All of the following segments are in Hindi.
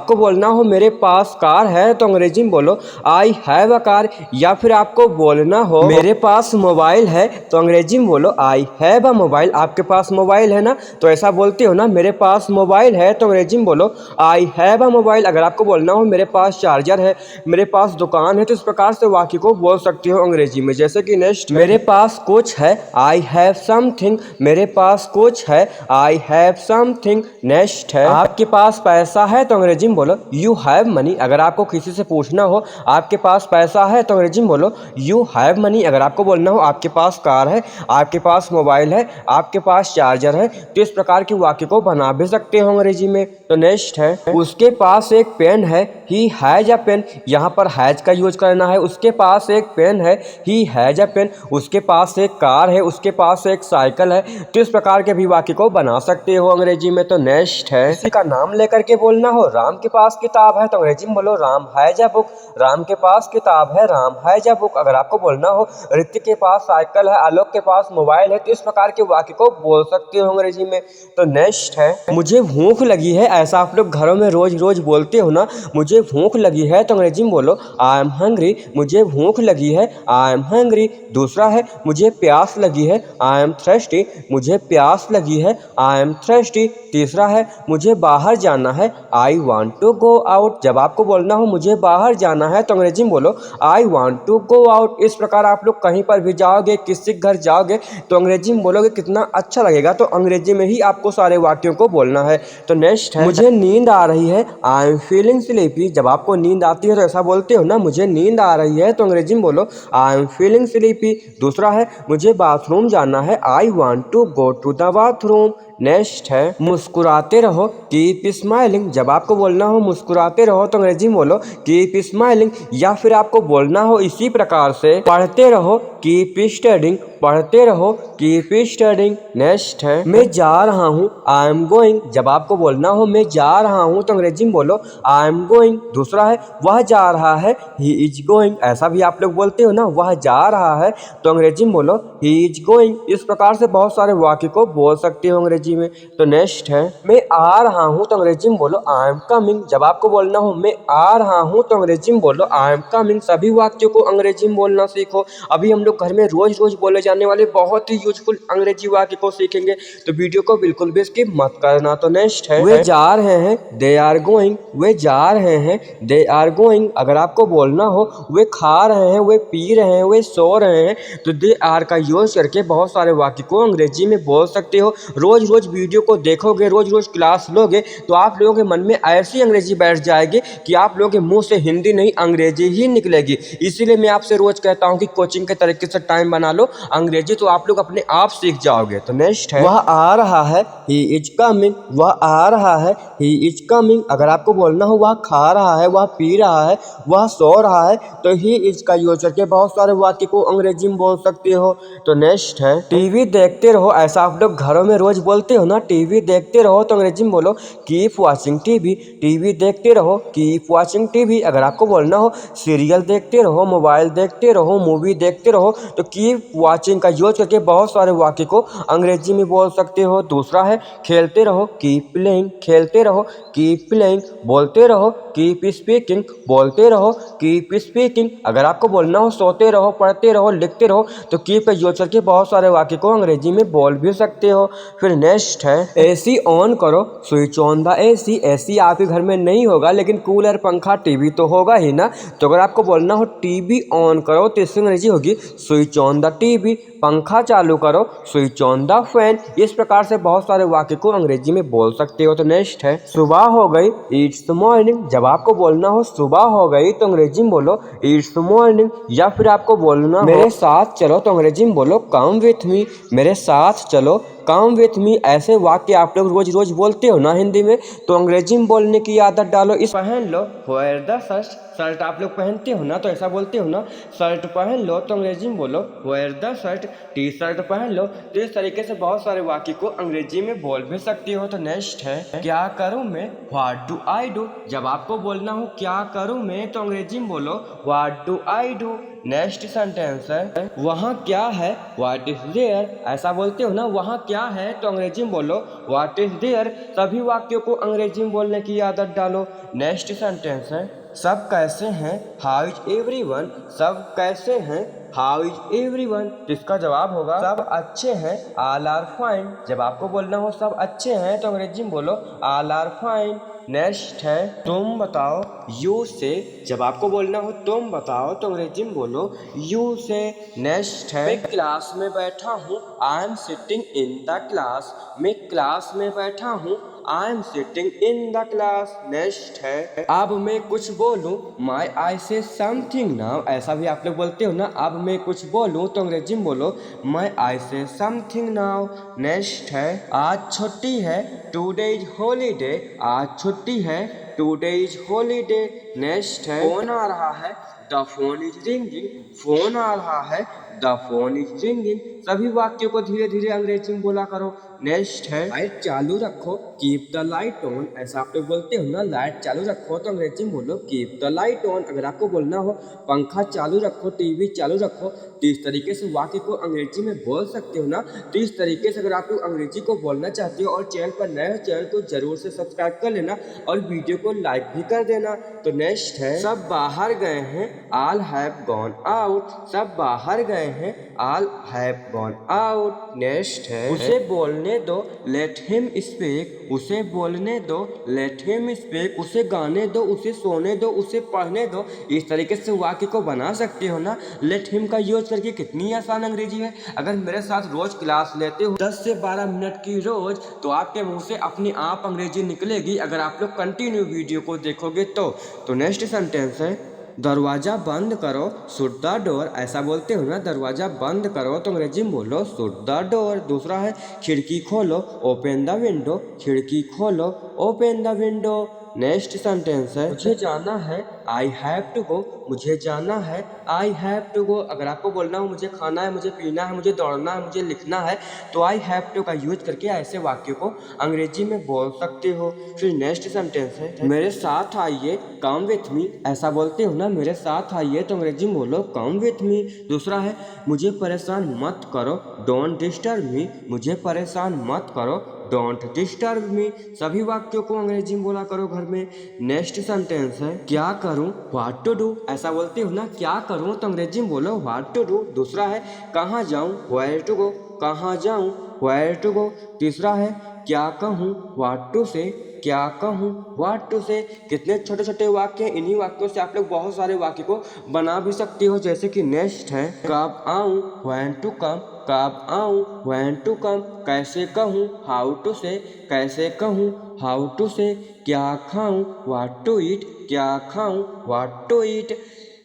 आपको बोलना हो मेरे पास कार है तो अंग्रेजी में बोलो आई हैव अ कार। या फिर आपको बोलना हो मेरे पास मोबाइल है तो अंग्रेजी में बोलो आई हैव अ मोबाइल। आपके पास मोबाइल है ना, तो ऐसा बोलते हो ना, मेरे पास मोबाइल है तो अंग्रेजी में बोलो आई हैव अ मोबाइल। अगर आपको बोलना हो मेरे पास चार्जर है, मेरे पास दुकान है, तो इस प्रकार से वाक्य को बोल सकते हो अंग्रेजी में। जैसे कि नेक्स्ट, मेरे पास कुछ है आई हैव समथिंग। मेरे पास कुछ है आई हैव समथिंग। नेक्स्ट है, आपके पास पैसा है तो अंग्रेजी में बोलो यू हैव मनी। अगर आपको किसी से पूछना हो आपके पास पैसा है तो अंग्रेजी में बोलो यू हैव मनी। अगर आपको बोलना हो आपके पास कार है, आपके पास मोबाइल है, आपके पास चार्जर है, तो इस प्रकार के वाक्य को बना भी सकते हो अंग्रेजी में। तो नेक्स्ट है, उसके पास एक पेन है, ही हैज अ पेन। यहाँ पर हैज का यूज करना है। उसके पास एक पेन है, ही हैज अ पेन। उसके पास एक कार है, उसके पास एक साइकिल है, तो इस प्रकार के भी वाक्य को बना सकते हो अंग्रेजी में। तो नेक्स्ट है, किसी का नाम लेकर के बोलना हो, राम के पास किताब है तो अंग्रेजी में बोलो Ram has a book. Ram के पास किताब है, राम हैज अ बुक। अगर आपको बोलना हो ऋतिक के पास साइकिल है, आलोक के पास मोबाइल है, तो इस प्रकार के वाक्य को बोल सकते हो अंग्रेजी में। तो नेक्स्ट है, मुझे भूख लगी है। ऐसा आप लोग घरों में रोज रोज बोलते हो ना, मुझे भूख लगी है तो अंग्रेजी में बोलो आई एम हंग्री। मुझे भूख लगी है, आई एम हंग्री। दूसरा है, मुझे प्यास लगी है, आई एम थ्रस्टी। मुझे प्यास लगी है, आई एम थ्रस्टी। तीसरा है, मुझे बाहर जाना है, I want to go out. जब आपको बोलना हो मुझे बाहर जाना है तो अंग्रेजी में बोलो I want to go out. इस प्रकार आप लोग कहीं पर भी जाओगे, किसी के घर जाओगे तो अंग्रेजी में बोलोगे, कितना अच्छा लगेगा। तो अंग्रेजी में ही आपको सारे वाक्यों को बोलना है। तो नेक्स्ट है, मुझे नींद आ रही है, आई एम फीलिंग स्लीपी। जब आपको नींद आती है तो ऐसा बोलते हो ना, मुझे नींद आ रही है तो अंग्रेजी में बोलो आई एम फीलिंग स्लीपी। दूसरा है, मुझे बाथरूम जाना है, I want to go to the bathroom. Next है, मुस्कुराते रहो, कीप स्माइलिंग। जब आपको बोलना हो मुस्कुराते रहो तो अंग्रेजी में बोलो कीप स्माइलिंग। या फिर आपको बोलना हो इसी प्रकार से, पढ़ते रहो, कीप स्टडिंग। पढ़ते रहो, कीप स्टडिंग। नेक्स्ट है, मैं जा रहा हूँ, आई एम गोइंग। जब आपको बोलना हो मैं जा रहा हूँ तो अंग्रेजी में बोलो आई एम गोइंग। दूसरा है, वह जा रहा है, ही इज गोइंग। ऐसा भी आप लोग बोलते हो ना, वह जा रहा है तो अंग्रेजी में बोलो ही इज गोइंग। इस प्रकार से बहुत सारे वाक्य को बोल सकते हो अंग्रेजी में। तो नेक्स्ट है, मैं आ रहा हूँ तो अंग्रेजी में बोलो आई एम कमिंग। जब आपको बोलना हो मैं आ रहा हूँ तो अंग्रेजी में बोलो आई एम कमिंग। सभी वाक्यों को अंग्रेजी में बोलना सीखो। अभी हम लोग घर में रोज रोज बोले जाने वाले बहुत ही यूजफुल अंग्रेजी वाक्य को सीखेंगे, तो वीडियो को बिल्कुल भी स्किप मत करना। तो नेक्स्ट है, वे जा रहे हैं, दे आर गोइंग। वे जा रहे हैं, दे आर गोइंग। अगर आपको बोलना हो वे खा रहे हैं, वे पी रहे हैं, वे सो रहे हैं, तो दे आर का यूज करके बहुत सारे वाक्य को अंग्रेजी में बोल सकते हो। रोज रोज वीडियो को देखोगे, रोज रोज क्लास लोगे, तो आप लोगों के मन में ऐसी अंग्रेजी बैठ जाएगी कि आप लोगों के मुंह से हिंदी नहीं अंग्रेजी ही निकलेगी। इसीलिए मैं आपसे रोज कहता हूँ कि कोचिंग के तरीके से टाइम बना लो अंग्रेजी, तो आप लोग अपने आप सीख जाओगे। तो नेक्स्ट है, वह आ रहा है, ही इज कमिंग। वह आ रहा है, ही इज कमिंग। अगर आपको बोलना हो वह खा रहा है, वह पी रहा है, वह सो रहा है, तो ही इज का यूज करके बहुत सारे वाक्य को अंग्रेजी में बोल सकते हो। तो नेक्स्ट है, टीवी देखते रहो। ऐसा आप लोग घरों में रोज बोलते हो ना, टीवी देखते रहो तो अंग्रेजी में बोलो कीप वॉचिंग टीवी। टीवी देखते रहो, कीप वॉचिंग टीवी। अगर आपको बोलना हो सीरियल देखते रहो, मोबाइल देखते रहो, मूवी देखते रहो, तो कीप वॉचिंग का यूज करके बहुत सारे वाक्य को अंग्रेजी में बोल सकते हो। दूसरा है, खेलते रहो, कीप प्लेइंग। खेलते रहो, कीप प्लेइंग। बोलते रहो, कीप स्पीकिंग। बोलते रहो, कीप स्पीकिंग। अगर आपको बोलना हो सोते रहो, पढ़ते रहो, लिखते रहो, तो कीप का यूज करके बहुत सारे वाक्य को अंग्रेजी में बोल भी सकते हो। फिर नेक्स्ट है, एसी ऑन करो, switch on the AC. AC आपके घर में नहीं होगा, लेकिन कूलर, पंखा, टीवी तो होगा ही ना। तो अगर आपको बोलना हो टीवी ऑन करो तो इसकी अंग्रेजी होगी स्विच ऑन द टीवी। पंखा चालू करो, स्विच ऑन द फैन। इस प्रकार से बहुत सारे वाक्य को अंग्रेजी में बोल सकते हो। तो नेक्स्ट है, सुबह हो गई, इट्स मॉर्निंग। जब आपको बोलना हो सुबह हो गई तो अंग्रेजी में बोलो इट्स मॉर्निंग। या फिर आपको बोलना मेरे साथ चलो तो अंग्रेजी में बोलो कम विथ मी। मेरे साथ चलो, कम विथ मी। ऐसे वाक्य आप लोग रोज रोज बोलते हो ना हिंदी में, तो अंग्रेजी में बोलने की आदत डालो। इस पहन लो, वेयर द शर्ट। शर्ट आप लोग पहनते हो ना, तो ऐसा बोलते हो ना, शर्ट पहन लो तो अंग्रेजी में बोलो wear the shirt. T shirt पहन लो। तो इस तरीके से बहुत सारे वाक्य को अंग्रेजी में बोल भी सकते हो। तो नेक्स्ट है, क्या करूँ मैं, व्हाट डू आई डू। जब आपको बोलना हो क्या करूँ मैं तो अंग्रेजी में बोलो what do I do. Next sentence है, वहाँ क्या है, व्हाट इज देयर। ऐसा बोलते हो ना, वहाँ क्या क्या है तो अंग्रेजी में बोलो व्हाट इज देयर। सभी वाक्यों को अंग्रेजी में बोलने की आदत डालो। नेक्स्ट सेंटेंस है सब कैसे हैं, हाउ इज एवरीवन। सब कैसे हैं, हाउ इज एवरीवन। इसका जवाब होगा सब अच्छे हैं, ऑल आर फाइन। जब आपको बोलना हो सब अच्छे हैं तो अंग्रेजी में बोलो ऑल आर फाइन। नेक्स्ट है तुम बताओ, यू से। जब आपको बोलना हो तुम बताओ तो अंग्रेजी में बोलो यू से। नेक्स्ट है मैं क्लास में बैठा हूँ, I am sitting in the class. मैं क्लास में बैठा हूँ, I am sitting in the class. Next है अब मैं कुछ बोलूं, माई आई से समथिंग नाउ। ऐसा भी आप लोग बोलते हो ना, अब मैं कुछ बोलूं तो अंग्रेजी में बोलो माई आई से समथिंग नाउ। नेक्स्ट है आज छुट्टी है, टुडे इज हॉलीडे। आज छुट्टी है, टुडे इज हॉलीडे। नेक्स्ट है फोन आ रहा है, the phone is ringing. Phone आ रहा है, द फोन इज रिंगिंग। सभी वाक्यों को धीरे धीरे अंग्रेजी में बोला करो। नेक्स्ट है लाइट चालू रखो, कीप द लाइट ऑन। ऐसा आप लोग बोलते हो ना, लाइट चालू रखो तो अंग्रेजी में बोलो कीप द लाइट ऑन। अगर आपको बोलना हो पंखा चालू रखो, टीवी चालू रखो, तो इस तरीके से वाक्य को अंग्रेजी में बोल सकते हो ना। तो इस तरीके से अगर आप लोग अंग्रेजी को बोलना चाहते हो और चैनल पर नए हो, चैनल को जरूर से सब्सक्राइब कर लेना और वीडियो को लाइक भी कर देना। तो नेक्स्ट है सब बाहर गए हैं, ऑल हैव गॉन आउट। सब बाहर गए हैं, all have gone out. Next है उसे बोलने दो, लेट हिम स्पीक। उसे बोलने दो, लेट हिम स्पीक। उसे गाने दो, उसे सोने दो, उसे पढ़ने दो। इस तरीके से वाक्य को बना सकते हो ना। लेट हिम का यूज करके कितनी आसान अंग्रेजी है। अगर मेरे साथ रोज क्लास लेते हो 10 से 12 मिनट की रोज, तो आपके मुंह से अपनी आप अंग्रेजी निकलेगी अगर आप लोग कंटिन्यू वीडियो को देखोगे तो नेक्स्ट सेंटेंस है दरवाजा बंद करो, शट द डोर। ऐसा बोलते हो ना, दरवाजा बंद करो तो अंग्रेजी में बोलो शट द डोर। दूसरा है खिड़की खोलो, ओपन द विंडो। खिड़की खोलो, open the window. Next sentence है मुझे जाना है, आई हैव टू गो। मुझे जाना है, आई हैव टू गो। अगर आपको बोलना हो मुझे खाना है, मुझे पीना है, मुझे दौड़ना है, मुझे लिखना है, तो आई हैव टू का यूज करके ऐसे वाक्यों को अंग्रेजी में बोल सकते हो। फिर नेक्स्ट सेंटेंस है मेरे साथ आइए, कम विथ मी। ऐसा बोलते हो ना, मेरे साथ आइए तो अंग्रेजी में बोलो कम विथ मी। दूसरा है मुझे परेशान मत करो, डोंट डिस्टर्ब मी। मुझे परेशान मत करो, डोंट डिस्टर्ब मी। सभी वाक्यों को अंग्रेजी में बोला करो घर में। नेक्स्ट सेंटेंस है क्या करूं, व्हाट टू डू। ऐसा बोलते हो ना, क्या करूं तो अंग्रेजी में बोलो व्हाट टू डू। दूसरा है कहाँ जाऊं, वेयर टू गो। कहाँ जाऊं, वेयर टू गो। तीसरा है क्या कहूं, व्हाट टू से। क्या कहूं, व्हाट टू से। कितने छोटे छोटे वाक्य हैं। इन्हीं वाक्यों से आप लोग बहुत सारे वाक्य को बना भी सकते हो। जैसे कि नेक्स्ट है कब आऊं, व्हेन टू कम। कब आऊं, व्हेन टू कम। कैसे कहूं, हाउ टू से। कैसे कहूं, हाउ टू से। क्या खाऊं, व्हाट टू ईट। क्या खाऊं, what to eat.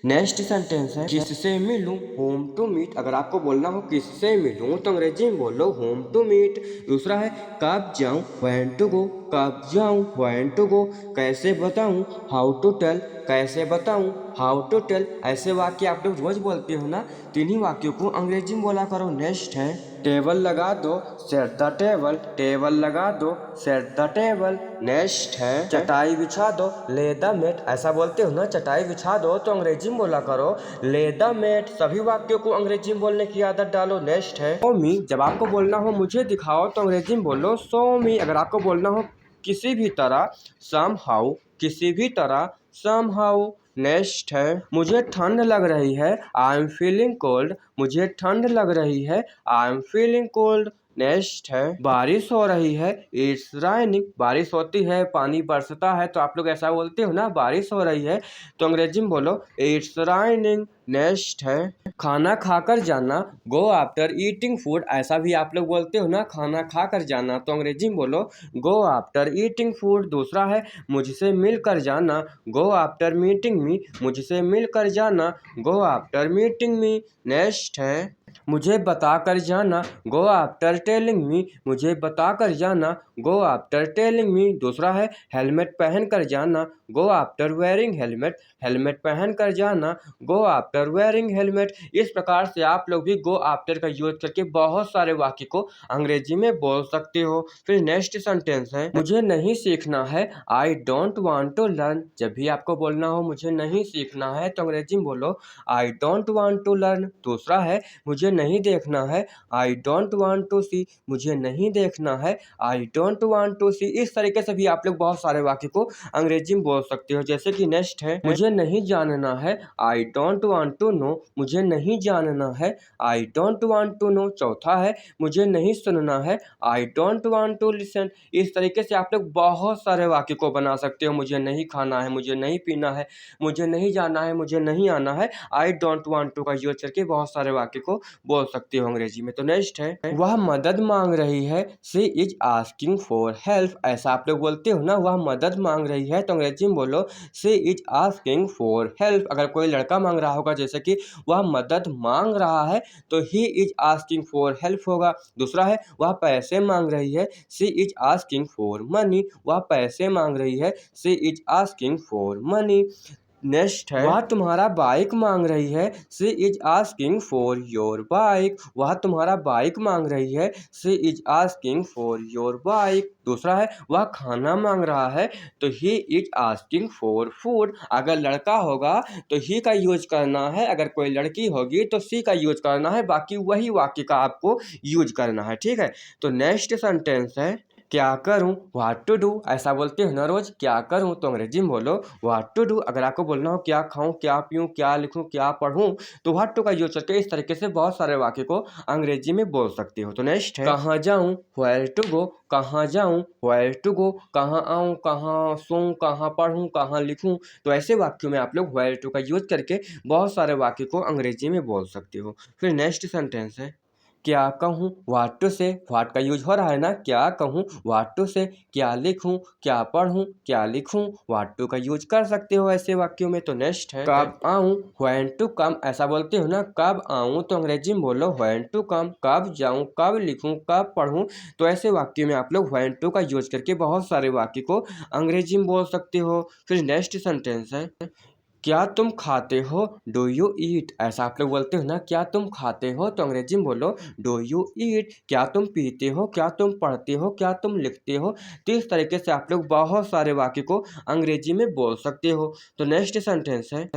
Next sentence है किससे मिलूं, होम टू मीट। अगर आपको बोलना हो किससे मिलूं तो अंग्रेजी में बोलो होम टू मीट। दूसरा है कब जाऊं, व्हेन टू गो। कब जाऊं, व्हेन टू गो। कैसे बताऊं, हाउ टू टेल। कैसे बताऊं, हाउ टू टेल। ऐसे वाक्य आप लोग रोज बोलते हो ना, तीनों वाक्यों को अंग्रेजी में बोला करो। नेक्स्ट है टेबल लगा दो, सेट द टेबल। टेबल लगा दो, सेट द टेबल। नेक्स्ट है चटाई बिछा दो, ले द मैट। ऐसा बोलते हो ना, चटाई बिछा दो तो अंग्रेजी में बोला करो ले द मैट। सभी वाक्यों को अंग्रेजी में बोलने की आदत डालो। नेक्स्ट है शो मी। जब आपको बोलना हो मुझे दिखाओ तो अंग्रेजी में बोलो शो मी। अगर आपको बोलना हो किसी भी तरह, सम हाउ। किसी भी तरह, सम हाउ। नेक्स्ट है मुझे ठंड लग रही है, आई एम फीलिंग कोल्ड। मुझे ठंड लग रही है, I am feeling cold. Next है बारिश हो रही है, इट्स राइनिंग। बारिश होती है, पानी बरसता है, तो आप लोग ऐसा बोलते हो ना, बारिश हो रही है तो अंग्रेजी में बोलो इट्स राइनिंग। नेक्स्ट है खाना खाकर जाना, गो आफ्टर ईटिंग फूड। ऐसा भी आप लोग बोलते हो ना, खाना खाकर जाना, तो अंग्रेजी में बोलो गो आफ्टर ईटिंग फूड। दूसरा है मुझसे मिलकर जाना, गो आफ्टर मीटिंग मी। मुझसे मिलकर जाना, गो आफ्टर मीटिंग मी। नेक्स्ट है मुझे बताकर जाना, गो आफ्टर टेलिंग मी। मुझे बताकर जाना, गो आफ्टर टेलिंग मी। दूसरा है हेलमेट पहन कर जाना, go after wearing helmet. Helmet पहन कर जाना, गो आफ्टर वेयरिंग हेलमेट। इस प्रकार से आप लोग भी गो आफ्टर का यूज करके बहुत सारे वाक्य को अंग्रेजी में बोल सकते हो। फिर नेक्स्ट सेंटेंस है मुझे नहीं सीखना है, I don't want to learn. जब भी आपको बोलना हो मुझे नहीं सीखना है तो अंग्रेजी में बोलो I don't want to learn. दूसरा है मुझे नहीं देखना है, I don't want to see, मुझे नहीं देखना है, I don't want to see. इस तरीके से भी आप लोग बहुत सारे वाक्य को अंग्रेजी में बोल सकते हो। जैसे कि नेक्स्ट है, मुझे नहीं जानना है, I don't want to know, मुझे नहीं जानना है, I don't want to know. चौथा है, मुझे नहीं सुनना है, I don't want to listen. इस तरीके से आप लोग बहुत सारे वाक्य को बना सकते हो। मुझे नहीं खाना है, मुझे नहीं पीना है, मुझे नहीं जाना है, मुझे नहीं आना है, आई डोंट वांट टू का यूज करके बहुत सारे वाक्य को बोल सकते हो अंग्रेजी में। तो नेक्स्ट है, वह मदद मांग रही है, she is asking for help. ऐसा आप लोग बोलते हो ना, वह मदद मांग रही है, तो अंग्रेजी में बोलो she is asking for help. अगर कोई लड़का मांग रहा होगा, जैसे कि वह मदद मांग रहा है, तो he is asking for help होगा। दूसरा है, वह पैसे मांग रही है, she is asking for money. वह पैसे मांग रही है, she is asking for money. Next है, वह तुम्हारा बाइक मांग रही है, she is asking for your bike. वह तुम्हारा बाइक मांग रही है, she is asking for your bike. दूसरा है, वह खाना मांग रहा है, तो he is asking for food. अगर लड़का होगा तो ही का यूज करना है, अगर कोई लड़की होगी तो सी का यूज करना है, बाकी वही वाक्य का आपको यूज करना है। ठीक है, तो नेक्स्ट सेंटेंस है, क्या करूं, व्हाट टू डू। ऐसा बोलते हो ना रोज, क्या करूं, तो अंग्रेजी में बोलो व्हाट टू डू। अगर आपको बोलना हो क्या खाऊं, क्या पीऊं, क्या लिखूं, क्या पढ़ूं, तो व्हाट टू का यूज करके इस तरीके से बहुत सारे वाक्य को अंग्रेजी में बोल सकते हो। तो नेक्स्ट है, कहाँ जाऊं, वेयर टू गो। कहाँ जाऊं, वेयर टू गो। कहाँ आऊं, कहाँ सोऊं, कहाँ पढ़ूं, कहाँ लिखूं। तो ऐसे वाक्यों में आप लोग वेयर टू का यूज करके बहुत सारे वाक्य को अंग्रेजी में बोल सकते हो। फिर नेक्स्ट सेंटेंस है, क्या कहूँ, व्हाट टू से। व्हाट का यूज हो रहा है ना, क्या कहूँ, व्हाट टू से। क्या लिखूँ, क्या पढ़ूँ, क्या लिखूँ, व्हाट टू का यूज कर सकते हो ऐसे वाक्यों में। तो नेक्स्ट है, कब आऊँ, व्हेन टू कम। ऐसा बोलते हो ना, कब आऊँ, तो अंग्रेजी में बोलो व्हेन टू कम। कब जाऊँ, कब लिखूँ, कब पढ़ूँ, तो ऐसे वाक्यों में आप लोग व्हेन टू का यूज करके बहुत सारे वाक्य को अंग्रेजी में बोल सकते हो। फिर नेक्स्ट सेंटेंस है, क्या तुम खाते हो, डू यू ईट। ऐसा आप लोग बोलते हो ना, क्या तुम खाते हो, तो अंग्रेजी में बोलो डू यू ईट। क्या तुम पीते हो, क्या तुम पढ़ते हो, क्या तुम लिखते हो। तो इस तरीके से आप लोग बहुत सारे वाक्य को अंग्रेजी में बोल सकते हो। तो नेक्स्ट सेंटेंस है,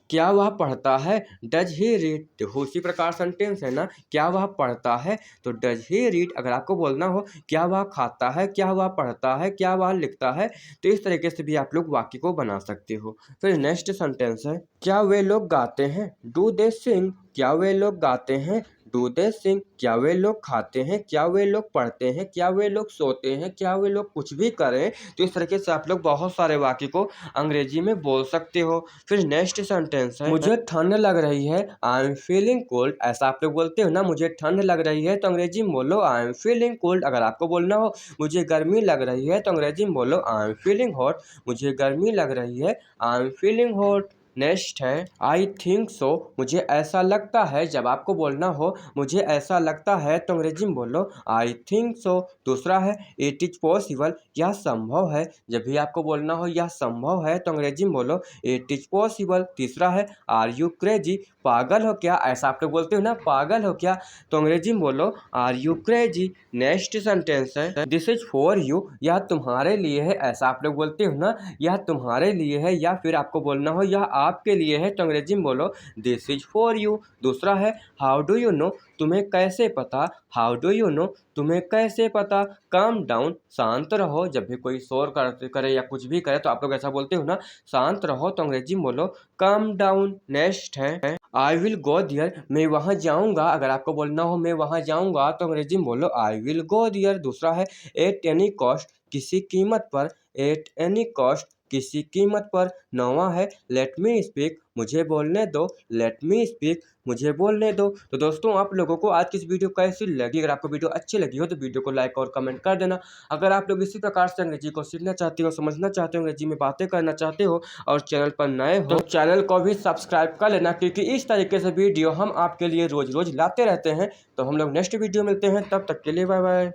क्या वह पढ़ता है, डज ही रीड। देखो उसी प्रकार सेंटेंस है ना, क्या वह पढ़ता है, तो डज ही रीड। अगर आपको बोलना हो क्या वह खाता है, क्या वह पढ़ता है, क्या वह लिखता है, तो इस तरीके से भी आप लोग वाक्य को बना सकते हो। फिर नेक्स्ट सेंटेंस है, क्या वे लोग गाते हैं, डू दे सिंग। क्या वे लोग गाते हैं, डू दे सिंग। क्या वे लोग खाते हैं, क्या वे लोग पढ़ते हैं, क्या वे लोग सोते हैं, क्या वे लोग कुछ भी करें। तो इस तरीके से आप लोग बहुत सारे वाक्य को अंग्रेजी में बोल सकते हो। फिर नेक्स्ट सेंटेंस है, मुझे ठंड लग रही है, आई एम फीलिंग कोल्ड। ऐसा आप लोग बोलते हो ना, मुझे ठंड लग रही है, तो अंग्रेजी में बोलो आई एम फीलिंग कोल्ड। अगर आपको बोलना हो मुझे गर्मी लग रही है, तो अंग्रेजी में बोलो आई एम फीलिंग हॉट। मुझे गर्मी लग रही है, I am feeling hot. Next है, आई थिंक सो। मुझे ऐसा लगता है। जब आपको बोलना हो मुझे ऐसा लगता है, तो अंग्रेजी में बोलो आई थिंक सो। दूसरा है, इट इज पॉसिबल। यह संभव है। जब भी आपको बोलना हो यह संभव है, तो अंग्रेजी में बोलो इट इज पॉसिबल। तीसरा है, आर यू क्रेजी। पागल हो क्या। ऐसा आप लोग बोलते हो ना, पागल हो क्या, तो अंग्रेजी में बोलो are you crazy. Next sentence है, दिस इज फॉर यू। यह तुम्हारे लिए है। ऐसा आप लोग बोलते हो ना, यह तुम्हारे लिए है, या फिर आपको बोलना हो यह आपके लिए है, तो अंग्रेजी में बोलो दिस इज फॉर यू। दूसरा है, हाउ डू यू नो। तुम्हें कैसे पता। हाउ डू यू नो, तुम्हें कैसे पता। काम डाउन, शांत रहो। जब भी कोई शोर करे या कुछ भी करे, तो आप लोग ऐसा बोलते हो ना, शांत रहो, तो अंग्रेजी में बोलो काम डाउन। नेक्स्ट है, आई विल गो दियर। मैं वहाँ जाऊँगा। अगर आपको बोलना हो मैं वहाँ जाऊँगा, तो अंग्रेजी में बोलो आई विल गो दियर। दूसरा है, एट एनी कॉस्ट। किसी कीमत पर। एट एनी कॉस्ट, किसी कीमत पर। नौवां है, लेट मी स्पीक। मुझे बोलने दो। लेट मी स्पीक, मुझे बोलने दो। तो दोस्तों, आप लोगों को आज की इस वीडियो कैसी लगी। अगर आपको वीडियो अच्छी लगी हो तो वीडियो को लाइक और कमेंट कर देना। अगर आप लोग इसी प्रकार से अंग्रेजी को सीखना चाहते हो, समझना चाहते हो, अंग्रेजी में बातें करना चाहते हो और चैनल पर नए हो, तो चैनल को भी सब्सक्राइब कर लेना, क्योंकि इस तरीके से वीडियो हम आपके लिए रोज रोज लाते रहते हैं। तो हम लोग नेक्स्ट वीडियो मिलते हैं, तब तक के लिए बाय बाय।